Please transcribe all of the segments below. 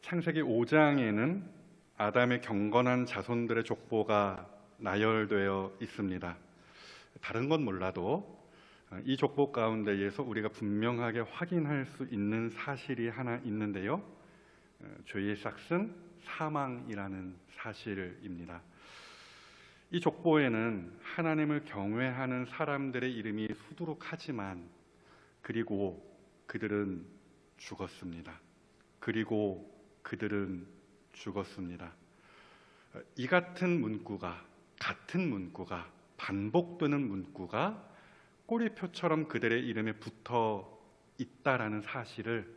창세기 5장에는 아담의 경건한 자손들의 족보가 나열되어 있습니다. 다른 건 몰라도 이 족보 가운데에서 우리가 분명하게 확인할 수 있는 사실이 하나 있는데요. 죄의 싹은 사망이라는 사실입니다. 이 족보에는 하나님을 경외하는 사람들의 이름이 수두룩하지만 그리고 그들은 죽었습니다. 이 같은 문구가 반복되는 문구가 꼬리표처럼 그들의 이름에 붙어 있다라는 사실을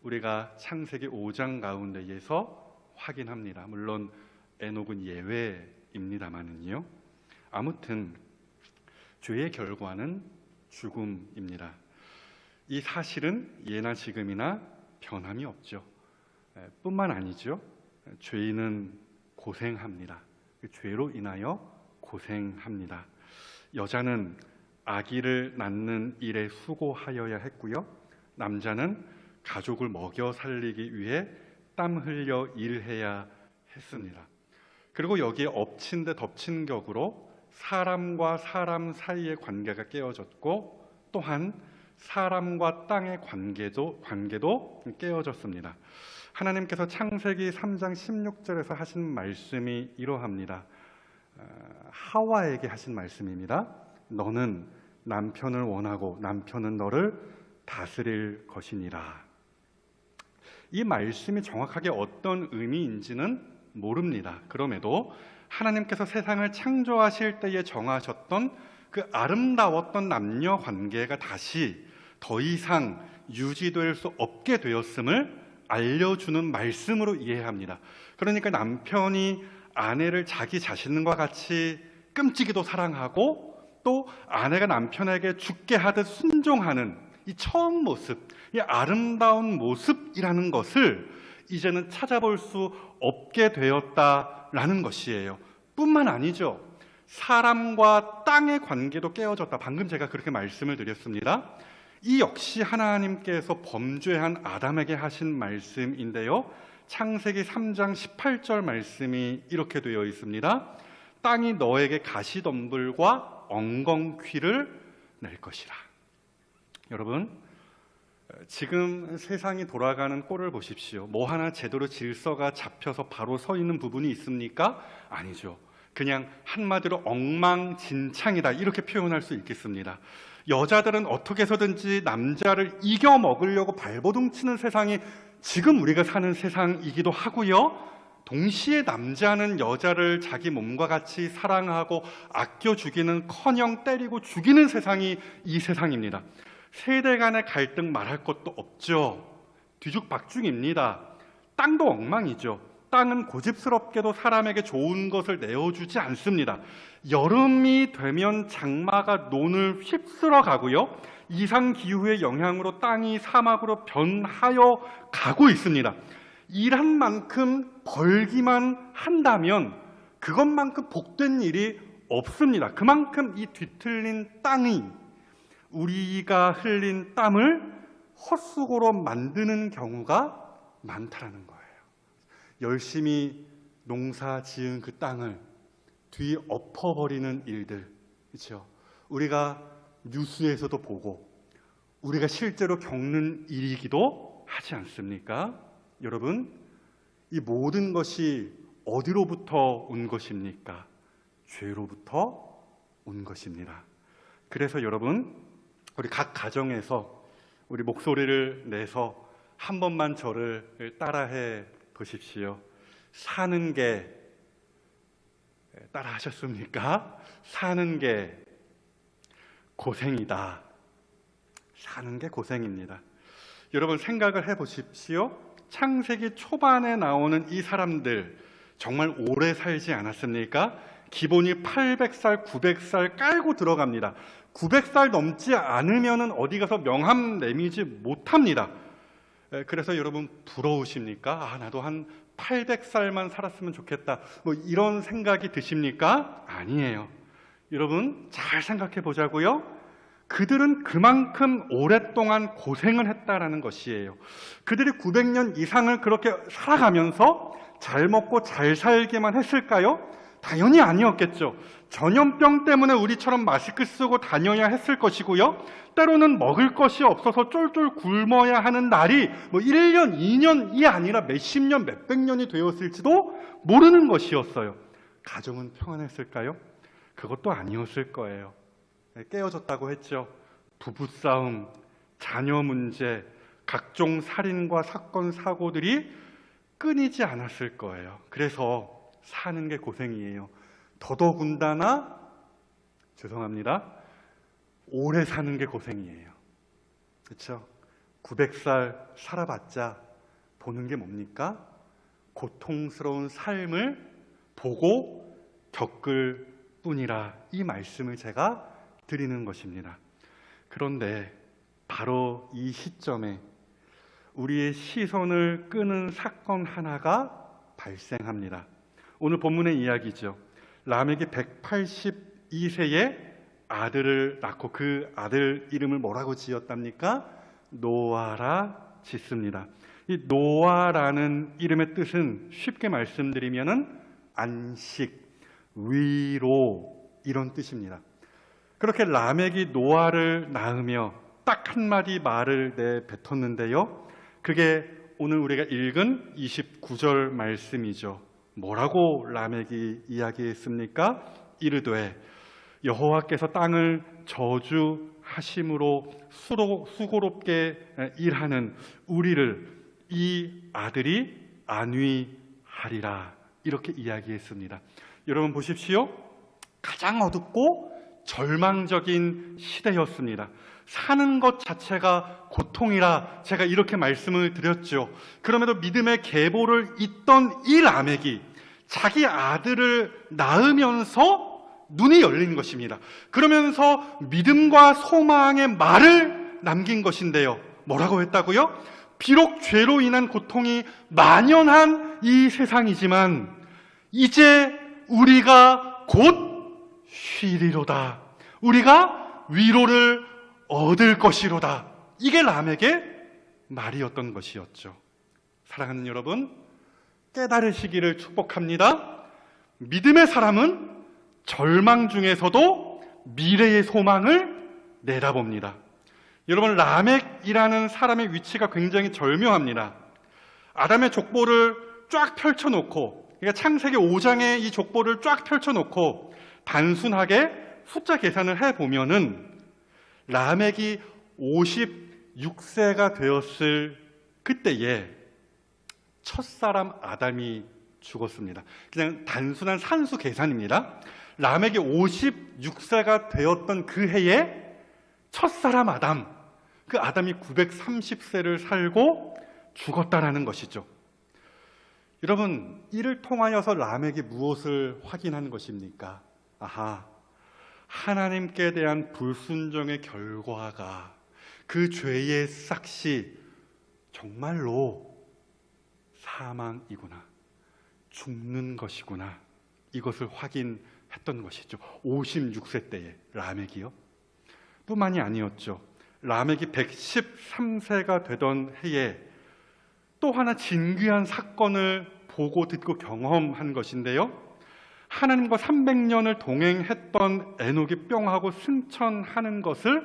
우리가 창세기 5장 가운데에서 확인합니다. 물론 에녹은 예외입니다만은요. 아무튼 죄의 결과는 죽음입니다. 이 사실은 예나 지금이나 변함이 없죠. 뿐만 아니죠. 죄인은 고생합니다. 죄로 인하여 고생합니다. 여자는 아기를 낳는 일에 수고하여야 했고요. 남자는 가족을 먹여 살리기 위해 땀 흘려 일해야 했습니다. 그리고 여기에 엎친 데 덮친 격으로 사람과 사람 사이의 관계가 깨어졌고 또한 사람과 땅의 관계도 깨어졌습니다. 하나님께서 창세기 3장 16절에서 하신 말씀이 이러합니다. 하와에게 하신 말씀입니다. 너는 남편을 원하고 남편은 너를 다스릴 것이니라. 이 말씀이 정확하게 어떤 의미인지는 모릅니다. 그럼에도 하나님께서 세상을 창조하실 때에 정하셨던 그 아름다웠던 남녀 관계가 다시 더 이상 유지될 수 없게 되었음을 알려주는 말씀으로 이해합니다. 그러니까 남편이 아내를 자기 자신과 같이 끔찍이도 사랑하고 또 아내가 남편에게 죽게 하듯 순종하는 이 처음 모습, 이 아름다운 모습이라는 것을 이제는 찾아볼 수 없게 되었다라는 것이에요. 뿐만 아니죠. 사람과 땅의 관계도 깨어졌다. 방금 제가 그렇게 말씀을 드렸습니다. 이 역시 하나님께서 범죄한 아담에게 하신 말씀인데요. 창세기 3장 18절 말씀이 이렇게 되어 있습니다. 땅이 너에게 가시덤불과 엉겅퀴를 낼 것이라. 여러분, 지금 세상이 돌아가는 꼴을 보십시오. 뭐 하나 제대로 질서가 잡혀서 바로 서 있는 부분이 있습니까? 아니죠. 그냥 한마디로 엉망진창이다 이렇게 표현할 수 있겠습니다. 여자들은 어떻게 해서든지 남자를 이겨 먹으려고 발버둥치는 세상이 지금 우리가 사는 세상이기도 하고요. 동시에 남자는 여자를 자기 몸과 같이 사랑하고 아껴주기는커녕 때리고 죽이는 세상이 이 세상입니다. 세대 간의 갈등 말할 것도 없죠. 뒤죽박죽입니다. 땅도 엉망이죠. 땅은 고집스럽게도 사람에게 좋은 것을 내어주지 않습니다. 여름이 되면 장마가 논을 휩쓸어 가고요. 이상기후의 영향으로 땅이 사막으로 변하여 가고 있습니다. 일한 만큼 벌기만 한다면 그것만큼 복된 일이 없습니다. 그만큼 이 뒤틀린 땅이 우리가 흘린 땀을 헛수고로 만드는 경우가 많다라는 거예요. 열심히 농사 지은 그 땅을 뒤엎어버리는 일들, 그렇죠? 우리가 뉴스에서도 보고 우리가 실제로 겪는 일이기도 하지 않습니까? 여러분, 이 모든 것이 어디로부터 온 것입니까? 죄로부터 온 것입니다. 그래서 여러분, 우리 각 가정에서 우리 목소리를 내서 한 번만 저를 따라해 보십시오. 사는 게 따라 하셨습니까? 사는 게 고생이다. 사는 게 고생입니다. 여러분 생각을 해 보십시오. 창세기 초반에 나오는 이 사람들 정말 오래 살지 않았습니까? 기본이 800살, 900살 깔고 들어갑니다. 900살 넘지 않으면 어디 가서 명함 내미지 못합니다. 그래서 여러분 부러우십니까? 나도 한 800살만 살았으면 좋겠다. 뭐 이런 생각이 드십니까? 아니에요. 여러분 잘 생각해 보자고요. 그들은 그만큼 오랫동안 고생을 했다라는 것이에요. 그들이 900년 이상을 그렇게 살아가면서 잘 먹고 잘 살기만 했을까요? 당연히 아니었겠죠. 전염병 때문에 우리처럼 마스크 쓰고 다녀야 했을 것이고요. 때로는 먹을 것이 없어서 쫄쫄 굶어야 하는 날이 1년, 2년이 아니라 몇십 년, 몇백 년이 되었을지도 모르는 것이었어요. 가정은 평안했을까요? 그것도 아니었을 거예요. 깨어졌다고 했죠. 부부싸움, 자녀 문제, 각종 살인과 사건, 사고들이 끊이지 않았을 거예요. 그래서 사는 게 고생이에요. 더더군다나 죄송합니다. 오래 사는 게 고생이에요. 그렇죠? 900살 살아봤자 보는 게 뭡니까? 고통스러운 삶을 보고 겪을 뿐이라 이 말씀을 제가 드리는 것입니다. 그런데 바로 이 시점에 우리의 시선을 끄는 사건 하나가 발생합니다. 오늘 본문의 이야기죠. 라멕이 182세에 아들을 낳고 그 아들 이름을 뭐라고 지었답니까? 노아라 짓습니다. 이 노아라는 이름의 뜻은 쉽게 말씀드리면은 안식, 위로 이런 뜻입니다. 그렇게 라멕이 노아를 낳으며 딱 한마디 말을 내뱉었는데요. 그게 오늘 우리가 읽은 29절 말씀이죠. 뭐라고 라멕이 이야기했습니까? 이르되 여호와께서 땅을 저주하심으로 수고롭게 일하는 우리를 이 아들이 안위하리라 이렇게 이야기했습니다. 여러분 보십시오. 가장 어둡고 절망적인 시대였습니다. 사는 것 자체가 고통이라 제가 이렇게 말씀을 드렸죠. 그럼에도 믿음의 계보를 잇던 이 라멕이 자기 아들을 낳으면서 눈이 열린 것입니다. 그러면서 믿음과 소망의 말을 남긴 것인데요. 뭐라고 했다고요? 비록 죄로 인한 고통이 만연한 이 세상이지만 이제 우리가 곧 쉬리로다. 우리가 위로를 얻을 것이로다. 이게 라멕의 말이었던 것이었죠. 사랑하는 여러분, 깨달으시기를 축복합니다. 믿음의 사람은 절망 중에서도 미래의 소망을 내다봅니다. 여러분, 라멕이라는 사람의 위치가 굉장히 절묘합니다. 아담의 족보를 쫙 펼쳐놓고, 그러니까 창세기 5장의 이 족보를 쫙 펼쳐놓고 단순하게 숫자 계산을 해보면은 라멕이 56세가 되었을 그때에 첫사람 아담이 죽었습니다. 그냥 단순한 산수 계산입니다. 라멕이 56세가 되었던 그 해에 첫사람 아담, 그 아담이 930세를 살고 죽었다라는 것이죠. 여러분, 이를 통하여서 라멕이 무엇을 확인한 것입니까? 아하, 하나님께 대한 불순종의 결과가 그 죄의 싹시 정말로 사망이구나, 죽는 것이구나, 이것을 확인했던 것이죠. 56세 때에 라멕이요. 뿐만이 아니었죠. 라멕이 113세가 되던 해에 또 하나 진귀한 사건을 보고 듣고 경험한 것인데요. 하나님과 300년을 동행했던 에녹이 뿅하고 승천하는 것을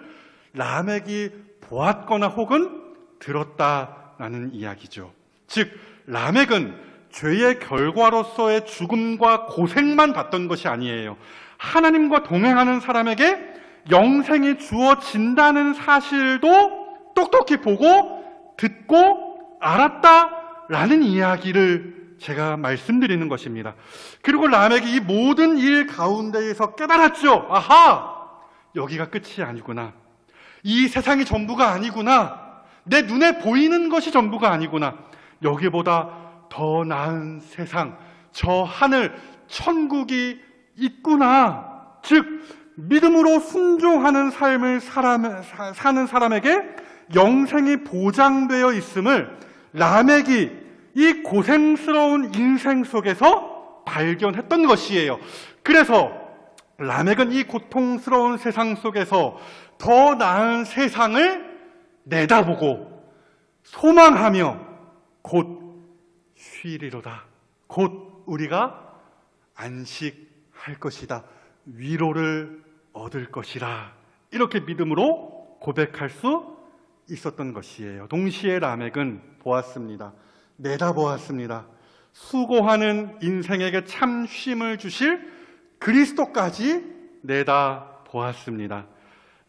라멕이 보았거나 혹은 들었다라는 이야기죠. 즉, 라멕은 죄의 결과로서의 죽음과 고생만 받던 것이 아니에요. 하나님과 동행하는 사람에게 영생이 주어진다는 사실도 똑똑히 보고 듣고 알았다라는 이야기를 제가 말씀드리는 것입니다. 그리고 라멕이 이 모든 일 가운데에서 깨달았죠. 아하! 여기가 끝이 아니구나. 이 세상이 전부가 아니구나. 내 눈에 보이는 것이 전부가 아니구나. 여기보다 더 나은 세상, 저 하늘, 천국이 있구나. 즉, 믿음으로 순종하는 삶을 사는 사람에게 영생이 보장되어 있음을 라멕이 이 고생스러운 인생 속에서 발견했던 것이에요. 그래서 라멕은 이 고통스러운 세상 속에서 더 나은 세상을 내다보고 소망하며 곧 쉬리로다. 곧 우리가 안식할 것이다. 위로를 얻을 것이라. 이렇게 믿음으로 고백할 수 있었던 것이에요. 동시에 라멕은 보았습니다. 내다보았습니다. 수고하는 인생에게 참 쉼을 주실 그리스도까지 내다보았습니다.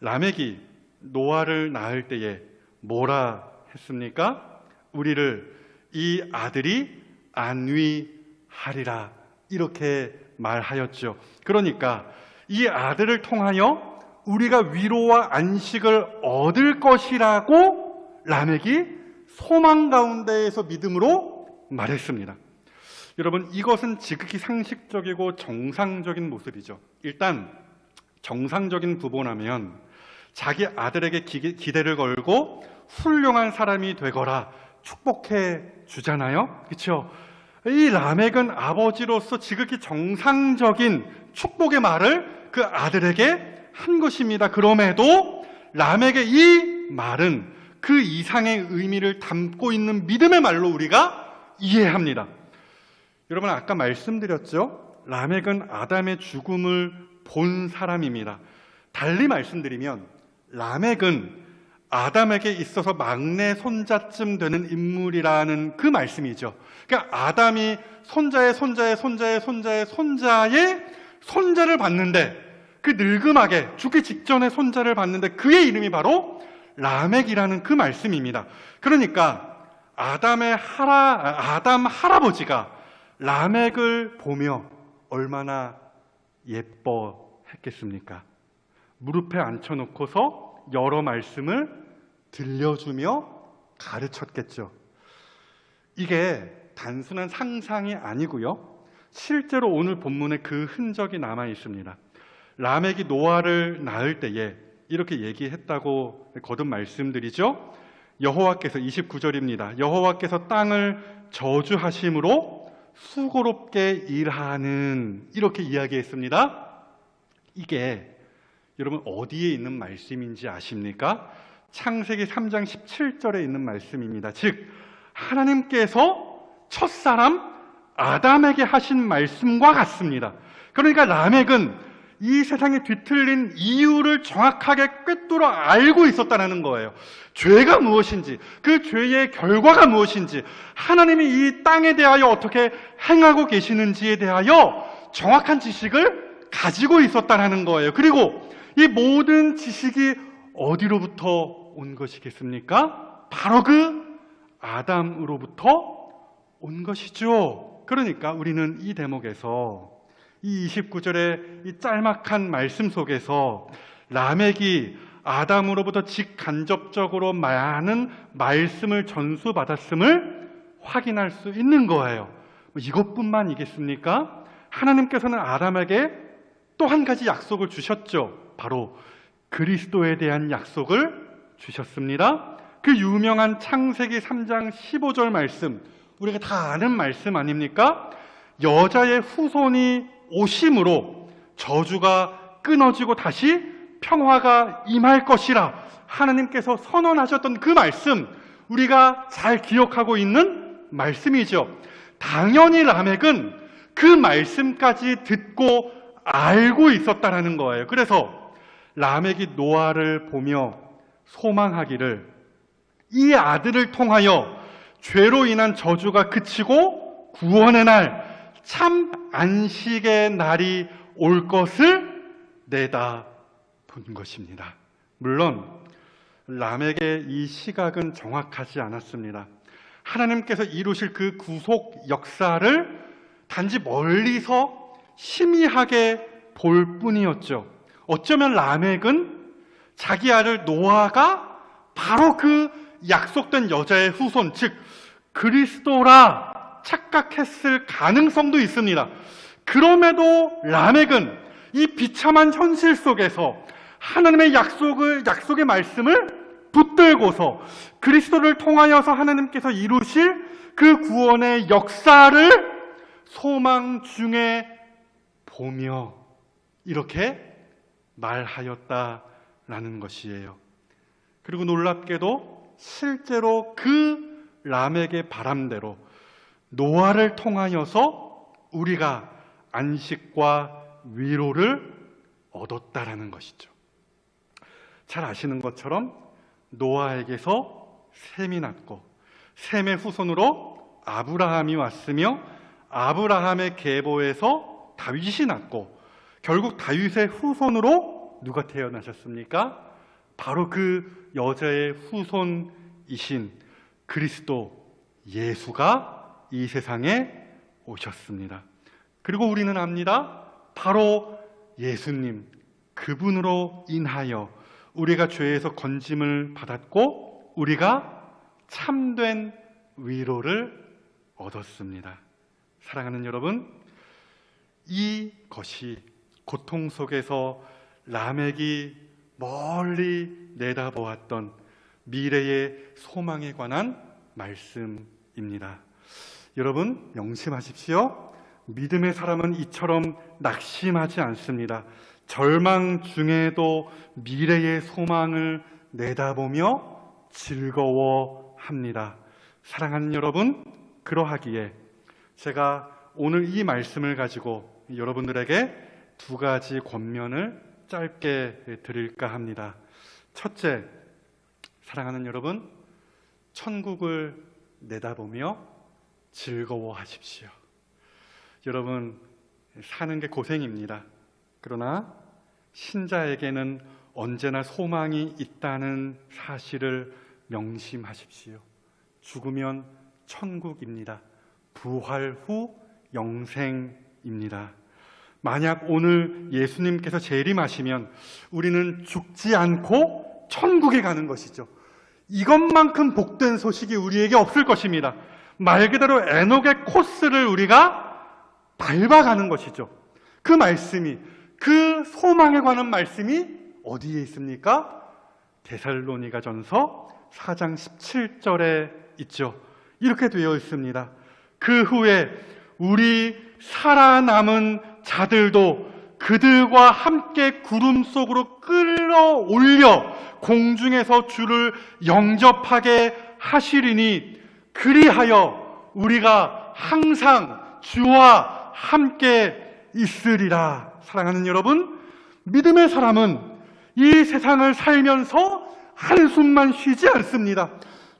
라멕이 노아를 낳을 때에 뭐라 했습니까? 우리를 이 아들이 안위하리라 이렇게 말하였죠. 그러니까 이 아들을 통하여 우리가 위로와 안식을 얻을 것이라고 라멕이 소망 가운데에서 믿음으로 말했습니다. 여러분, 이것은 지극히 상식적이고 정상적인 모습이죠. 일단 정상적인 부모라면 자기 아들에게 기대를 걸고 훌륭한 사람이 되거라 축복해 주잖아요. 그렇죠? 이 라멕은 아버지로서 지극히 정상적인 축복의 말을 그 아들에게 한 것입니다. 그럼에도 라멕의 이 말은 그 이상의 의미를 담고 있는 믿음의 말로 우리가 이해합니다. 여러분, 아까 말씀드렸죠? 라멕은 아담의 죽음을 본 사람입니다. 달리 말씀드리면 라멕은 아담에게 있어서 막내 손자쯤 되는 인물이라는 그 말씀이죠. 그러니까 아담이 손자의 손자의 손자의 손자의 손자의 손자를 봤는데, 그 늙음하게 죽기 직전에 손자를 봤는데 그의 이름이 바로 라멕이라는 그 말씀입니다. 그러니까 아담 할아버지가 라멕을 보며 얼마나 예뻐했겠습니까? 무릎에 앉혀놓고서 여러 말씀을 들려주며 가르쳤겠죠. 이게 단순한 상상이 아니고요, 실제로 오늘 본문에 그 흔적이 남아 있습니다. 라멕이 노아를 낳을 때에 이렇게 얘기했다고 거듭 말씀드리죠. 여호와께서 29절입니다. 여호와께서 땅을 저주하심으로 수고롭게 일하는, 이렇게 이야기했습니다. 이게 여러분 어디에 있는 말씀인지 아십니까? 창세기 3장 17절에 있는 말씀입니다. 즉 하나님께서 첫사람 아담에게 하신 말씀과 같습니다. 그러니까 라멕은 이 세상에 뒤틀린 이유를 정확하게 꿰뚫어 알고 있었다는 거예요. 죄가 무엇인지, 그 죄의 결과가 무엇인지, 하나님이 이 땅에 대하여 어떻게 행하고 계시는지에 대하여 정확한 지식을 가지고 있었다는 거예요. 그리고 이 모든 지식이 어디로부터 온 것이겠습니까? 바로 그 아담으로부터 온 것이죠. 그러니까 우리는 이 대목에서, 이 29절의 이 짤막한 말씀 속에서 라멕이 아담으로부터 직간접적으로 많은 말씀을 전수받았음을 확인할 수 있는 거예요. 이것뿐만이겠습니까? 하나님께서는 아담에게 또 한 가지 약속을 주셨죠. 바로 그리스도에 대한 약속을 주셨습니다. 그 유명한 창세기 3장 15절 말씀, 우리가 다 아는 말씀 아닙니까? 여자의 후손이 오심으로 저주가 끊어지고 다시 평화가 임할 것이라 하나님께서 선언하셨던 그 말씀, 우리가 잘 기억하고 있는 말씀이죠. 당연히 라멕은 그 말씀까지 듣고 알고 있었다라는 거예요. 그래서 라멕이 노아를 보며 소망하기를, 이 아들을 통하여 죄로 인한 저주가 그치고 구원의 날, 참 안식의 날이 올 것을 내다본 것입니다. 물론 라멕의 이 시각은 정확하지 않았습니다. 하나님께서 이루실 그 구속 역사를 단지 멀리서 희미하게 볼 뿐이었죠. 어쩌면 라멕은 자기 아들 노아가 바로 그 약속된 여자의 후손, 즉 그리스도라 착각했을 가능성도 있습니다. 그럼에도 라멕은 이 비참한 현실 속에서 하나님의 약속의 말씀을 붙들고서 그리스도를 통하여서 하나님께서 이루실 그 구원의 역사를 소망 중에 보며 이렇게 말하였다라는 라는 것이에요. 그리고 놀랍게도 실제로 그 라멕의 바람대로 노아를 통하여서 우리가 안식과 위로를 얻었다라는 것이죠. 잘 아시는 것처럼 노아에게서 셈이 났고 셈의 후손으로 아브라함이 왔으며 아브라함의 계보에서 다윗이 났고 결국 다윗의 후손으로 누가 태어나셨습니까? 바로 그 여자의 후손이신 그리스도 예수가 이 세상에 오셨습니다. 그리고 우리는 압니다. 바로 예수님, 그분으로 인하여 우리가 죄에서 건짐을 받았고 우리가 참된 위로를 얻었습니다. 사랑하는 여러분, 이것이 고통 속에서 라멕이 멀리 내다보았던 미래의 소망에 관한 말씀입니다. 여러분 명심하십시오. 믿음의 사람은 이처럼 낙심하지 않습니다. 절망 중에도 미래의 소망을 내다보며 즐거워합니다. 사랑하는 여러분, 그러하기에 제가 오늘 이 말씀을 가지고 여러분들에게 두 가지 권면을 짧게 드릴까 합니다. 첫째, 사랑하는 여러분, 천국을 내다보며 즐거워하십시오. 여러분, 사는 게 고생입니다. 그러나 신자에게는 언제나 소망이 있다는 사실을 명심하십시오. 죽으면 천국입니다. 부활 후 영생입니다. 만약 오늘 예수님께서 재림하시면 우리는 죽지 않고 천국에 가는 것이죠. 이것만큼 복된 소식이 우리에게 없을 것입니다. 말 그대로 에녹의 코스를 우리가 밟아가는 것이죠. 그 말씀이, 그 소망에 관한 말씀이 어디에 있습니까? 데살로니가전서 4장 17절에 있죠. 이렇게 되어 있습니다. 그 후에 우리 살아남은 자들도 그들과 함께 구름 속으로 끌어올려 공중에서 주를 영접하게 하시리니 그리하여 우리가 항상 주와 함께 있으리라. 사랑하는 여러분, 믿음의 사람은 이 세상을 살면서 한숨만 쉬지 않습니다.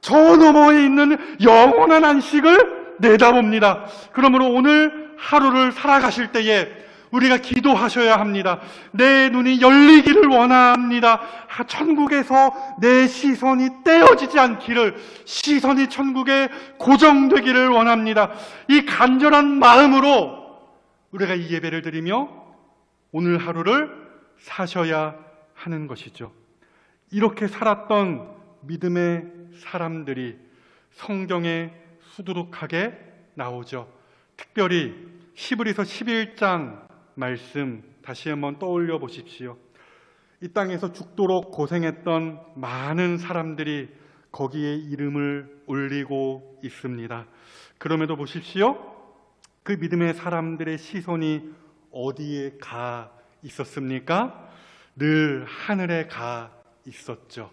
저 너머에 있는 영원한 안식을 내다봅니다. 그러므로 오늘 하루를 살아가실 때에 우리가 기도하셔야 합니다. 내 눈이 열리기를 원합니다. 천국에서 내 시선이 떼어지지 않기를, 시선이 천국에 고정되기를 원합니다. 이 간절한 마음으로 우리가 이 예배를 드리며 오늘 하루를 사셔야 하는 것이죠. 이렇게 살았던 믿음의 사람들이 성경에 수두룩하게 나오죠. 특별히 히브리서 11장 말씀 다시 한번 떠올려 보십시오. 이 땅에서 죽도록 고생했던 많은 사람들이 거기에 이름을 올리고 있습니다. 그럼에도 보십시오. 그 믿음의 사람들의 시선이 어디에 가 있었습니까? 늘 하늘에 가 있었죠.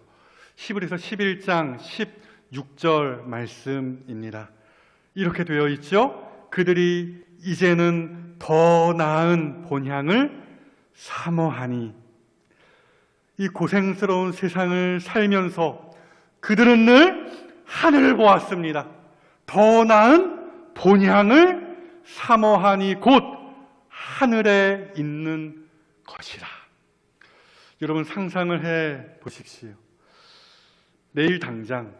히브리서 11장 16절 말씀입니다. 이렇게 되어 있죠. 그들이 이제는 더 나은 본향을 사모하니. 이 고생스러운 세상을 살면서 그들은 늘 하늘을 보았습니다. 더 나은 본향을 사모하니 곧 하늘에 있는 것이라. 여러분 상상을 해 보십시오. 내일 당장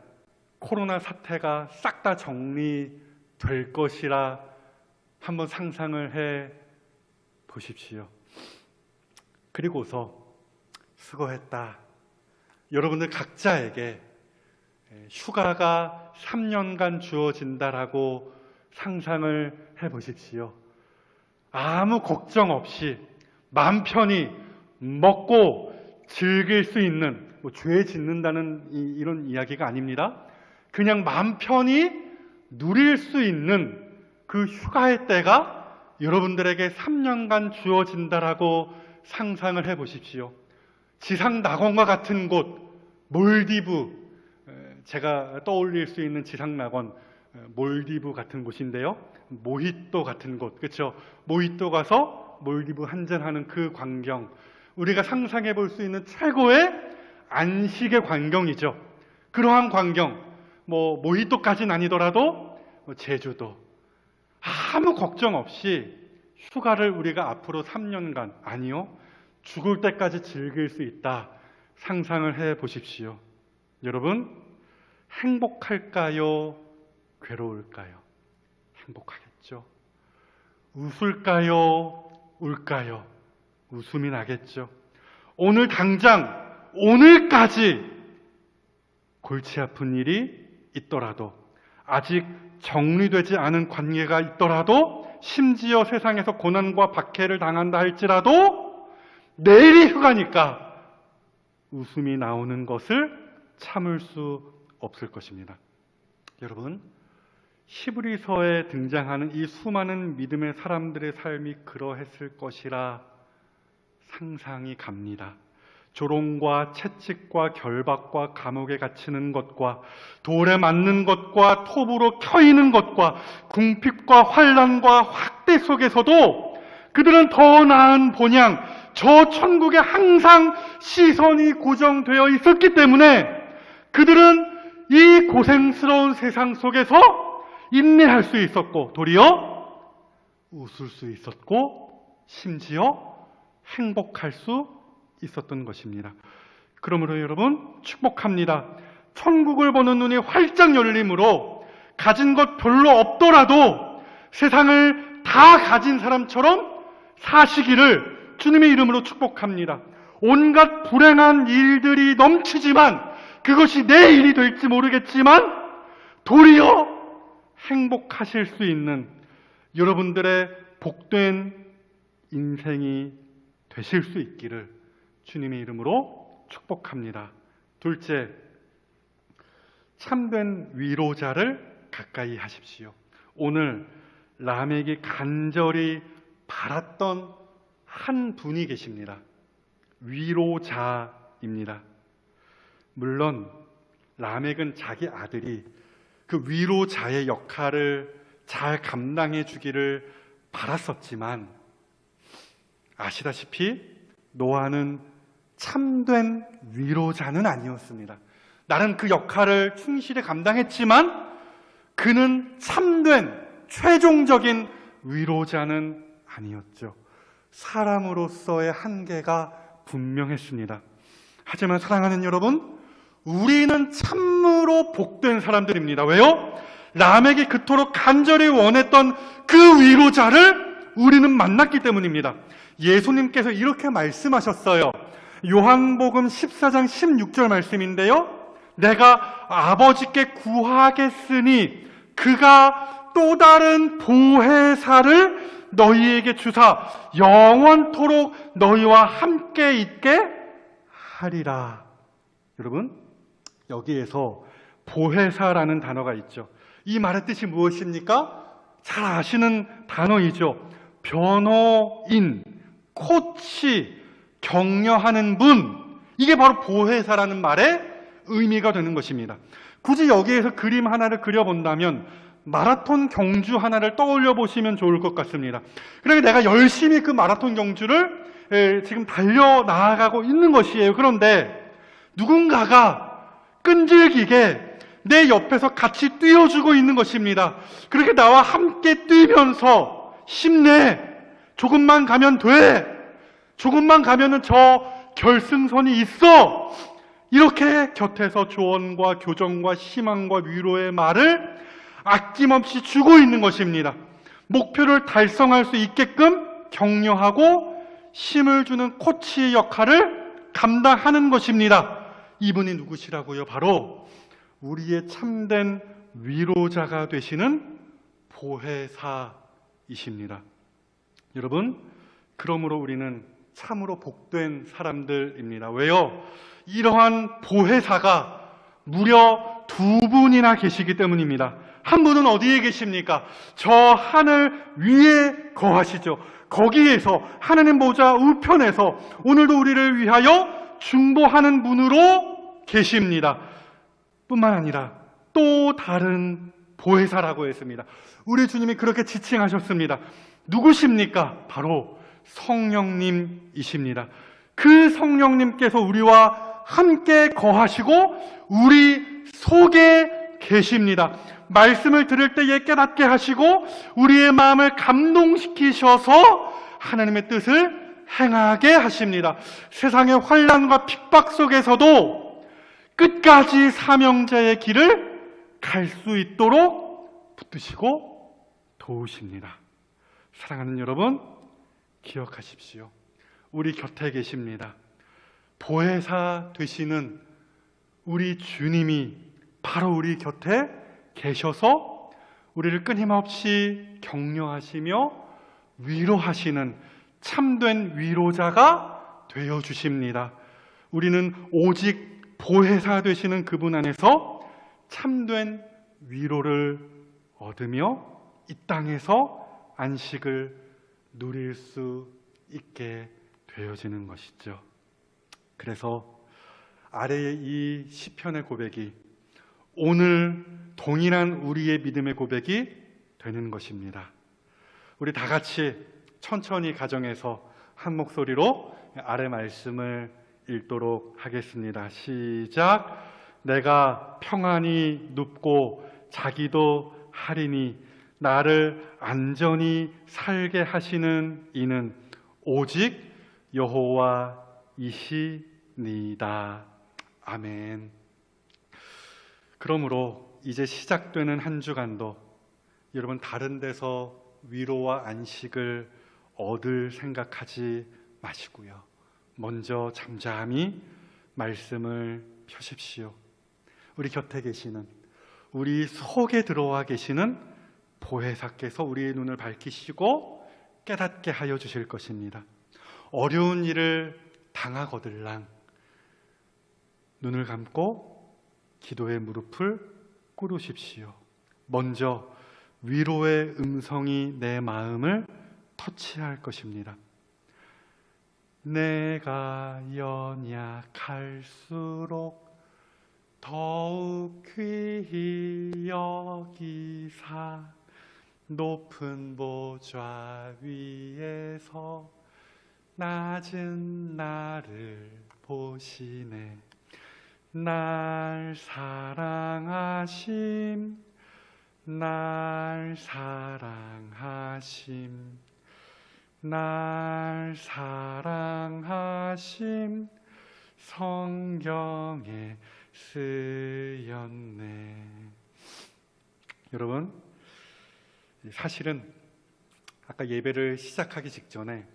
코로나 사태가 싹 다 정리될 것이라 한번 상상을 해 보십시오. 그리고서 수고했다. 여러분들 각자에게 휴가가 3년간 주어진다라고 상상을 해 보십시오. 아무 걱정 없이 마음 편히 먹고 즐길 수 있는, 죄 짓는다는 이런 이야기가 아닙니다. 그냥 마음 편히 누릴 수 있는 그 휴가의 때가 여러분들에게 3년간 주어진다라고 상상을 해 보십시오. 지상 낙원과 같은 곳, 몰디브, 제가 떠올릴 수 있는 지상 낙원, 몰디브 같은 곳인데요. 모히또 같은 곳, 그렇죠? 모히또 가서 몰디브 한잔하는 그 광경, 우리가 상상해 볼 수 있는 최고의 안식의 광경이죠. 그러한 광경, 모히또까지는 아니더라도 제주도, 아무 걱정 없이 휴가를 우리가 앞으로 3년간, 아니요, 죽을 때까지 즐길 수 있다. 상상을 해 보십시오. 여러분, 행복할까요? 괴로울까요? 행복하겠죠. 웃을까요? 울까요? 웃음이 나겠죠. 오늘 당장, 오늘까지 골치 아픈 일이 있더라도, 아직 정리되지 않은 관계가 있더라도, 심지어 세상에서 고난과 박해를 당한다 할지라도 내일이 휴가니까 웃음이 나오는 것을 참을 수 없을 것입니다. 여러분, 히브리서에 등장하는 이 수많은 믿음의 사람들의 삶이 그러했을 것이라 상상이 갑니다. 조롱과 채찍과 결박과 감옥에 갇히는 것과 돌에 맞는 것과 톱으로 켜이는 것과 궁핍과 환난과 확대 속에서도 그들은 더 나은 본향, 저 천국에 항상 시선이 고정되어 있었기 때문에 그들은 이 고생스러운 세상 속에서 인내할 수 있었고, 도리어 웃을 수 있었고, 심지어 행복할 수 있었던 것입니다. 그러므로 여러분, 축복합니다. 천국을 보는 눈이 활짝 열림으로 가진 것 별로 없더라도 세상을 다 가진 사람처럼 사시기를 주님의 이름으로 축복합니다. 온갖 불행한 일들이 넘치지만, 그것이 내 일이 될지 모르겠지만 도리어 행복하실 수 있는 여러분들의 복된 인생이 되실 수 있기를 주님의 이름으로 축복합니다. 둘째, 참된 위로자를 가까이 하십시오. 오늘 라멕이 간절히 바랐던 한 분이 계십니다. 위로자입니다. 물론 라멕은 자기 아들이 그 위로자의 역할을 잘 감당해 주기를 바랐었지만, 아시다시피 노아는 참된 위로자는 아니었습니다. 나는 그 역할을 충실히 감당했지만 그는 참된 최종적인 위로자는 아니었죠. 사람으로서의 한계가 분명했습니다. 하지만 사랑하는 여러분, 우리는 참으로 복된 사람들입니다. 왜요? 라멕이 그토록 간절히 원했던 그 위로자를 우리는 만났기 때문입니다. 예수님께서 이렇게 말씀하셨어요. 요한복음 14장 16절 말씀인데요. 내가 아버지께 구하겠으니 그가 또 다른 보혜사를 너희에게 주사 영원토록 너희와 함께 있게 하리라. 여러분, 여기에서 보혜사라는 단어가 있죠. 이 말의 뜻이 무엇입니까? 잘 아시는 단어이죠. 변호인, 코치, 격려하는 분, 이게 바로 보혜사라는 말의 의미가 되는 것입니다. 굳이 여기에서 그림 하나를 그려본다면 마라톤 경주 하나를 떠올려 보시면 좋을 것 같습니다. 그러니까 내가 열심히 그 마라톤 경주를 지금 달려 나아가고 있는 것이에요. 그런데 누군가가 끈질기게 내 옆에서 같이 뛰어주고 있는 것입니다. 그렇게 나와 함께 뛰면서 힘내, 조금만 가면 돼, 조금만 가면은 저 결승선이 있어, 이렇게 곁에서 조언과 교정과 희망과 위로의 말을 아낌없이 주고 있는 것입니다. 목표를 달성할 수 있게끔 격려하고 힘을 주는 코치의 역할을 감당하는 것입니다. 이분이 누구시라고요? 바로 우리의 참된 위로자가 되시는 보혜사이십니다. 여러분, 그러므로 우리는 참으로 복된 사람들입니다. 왜요? 이러한 보혜사가 무려 두 분이나 계시기 때문입니다. 한 분은 어디에 계십니까? 저 하늘 위에 거하시죠. 거기에서 하나님 보좌 우편에서 오늘도 우리를 위하여 중보하는 분으로 계십니다. 뿐만 아니라 또 다른 보혜사라고 했습니다. 우리 주님이 그렇게 지칭하셨습니다. 누구십니까? 바로 성령님이십니다. 그 성령님께서 우리와 함께 거하시고 우리 속에 계십니다. 말씀을 들을 때에 깨닫게 하시고 우리의 마음을 감동시키셔서 하나님의 뜻을 행하게 하십니다. 세상의 환난과 핍박 속에서도 끝까지 사명자의 길을 갈 수 있도록 붙드시고 도우십니다. 사랑하는 여러분, 기억하십시오. 우리 곁에 계십니다. 보혜사 되시는 우리 주님이 바로 우리 곁에 계셔서 우리를 끊임없이 격려하시며 위로하시는 참된 위로자가 되어 주십니다. 우리는 오직 보혜사 되시는 그분 안에서 참된 위로를 얻으며 이 땅에서 안식을 누릴 수 있게 되어지는 것이죠. 그래서 아래의 이 시편의 고백이 오늘 동일한 우리의 믿음의 고백이 되는 것입니다. 우리 다 같이 천천히 가정에서 한 목소리로 아래 말씀을 읽도록 하겠습니다. 시작. 내가 평안히 눕고 자기도 하리니 나를 안전히 살게 하시는 이는 오직 여호와이시니이다. 아멘. 그러므로 이제 시작되는 한 주간도 여러분 다른 데서 위로와 안식을 얻을 생각하지 마시고요. 먼저 잠잠히 말씀을 펴십시오. 우리 곁에 계시는, 우리 속에 들어와 계시는 보혜사께서 우리의 눈을 밝히시고 깨닫게 하여 주실 것입니다. 어려운 일을 당하거들랑 눈을 감고 기도의 무릎을 꿇으십시오. 먼저 위로의 음성이 내 마음을 터치할 것입니다. 내가 연약할수록 더욱 귀히 여기사 높은 보좌 위에서 낮은 나를 보시네. 날 사랑하심, 날 사랑하심, 날 사랑하심, 성경에 쓰였네. 여러분, 사실은 아까 예배를 시작하기 직전에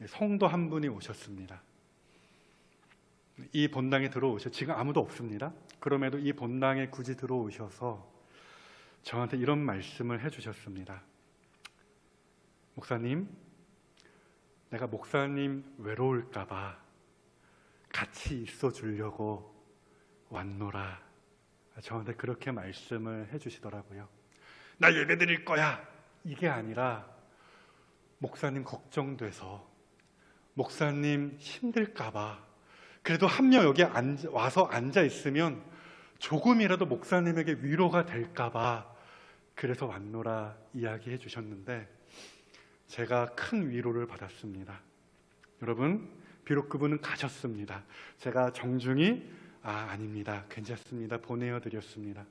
성도 한 분이 오셨습니다. 이 본당에 지금 아무도 없습니다. 그럼에도 이 본당에 굳이 들어오셔서 저한테 이런 말씀을 해주셨습니다. 목사님, 내가 목사님 외로울까봐 같이 있어 주려고 왔노라. 저한테 그렇게 말씀을 해주시더라고요. 나 예배 드릴 거야, 이게 아니라 목사님 걱정돼서, 목사님 힘들까봐, 그래도 한 명 여기 와서 앉아 있으면 조금이라도 목사님에게 위로가 될까봐 그래서 왔노라 이야기해 주셨는데 제가 큰 위로를 받았습니다. 여러분, 비록 그분은 가셨습니다. 제가 정중히 아닙니다, 괜찮습니다, 보내어 드렸습니다.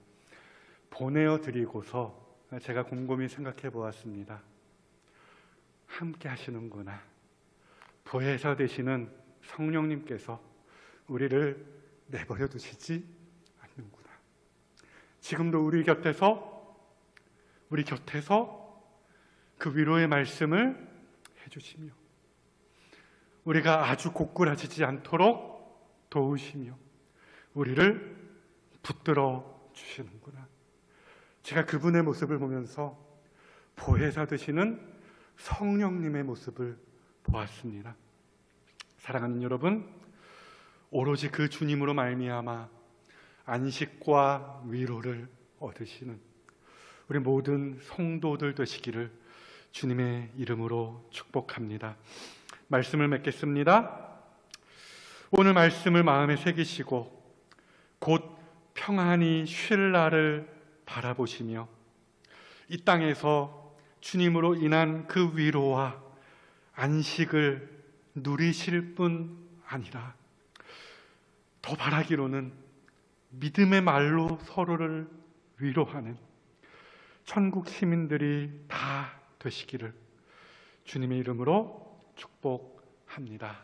보내어 드리고서 제가 곰곰이 생각해 보았습니다. 함께 하시는구나. 보혜사 되시는 성령님께서 우리를 내버려 두시지 않는구나. 지금도 우리 곁에서 그 위로의 말씀을 해주시며 우리가 아주 고꾸라지지 않도록 도우시며 우리를 붙들어 주시는구나. 제가 그분의 모습을 보면서 보혜사 되시는 성령님의 모습을 보았습니다. 사랑하는 여러분, 오로지 그 주님으로 말미암아 안식과 위로를 얻으시는 우리 모든 성도들 되시기를 주님의 이름으로 축복합니다. 말씀을 맺겠습니다. 오늘 말씀을 마음에 새기시고 곧 평안히 쉴 날을 바라보시며 이 땅에서 주님으로 인한 그 위로와 안식을 누리실 뿐 아니라 더 바라기로는 믿음의 말로 서로를 위로하는 천국 시민들이 다 되시기를 주님의 이름으로 축복합니다.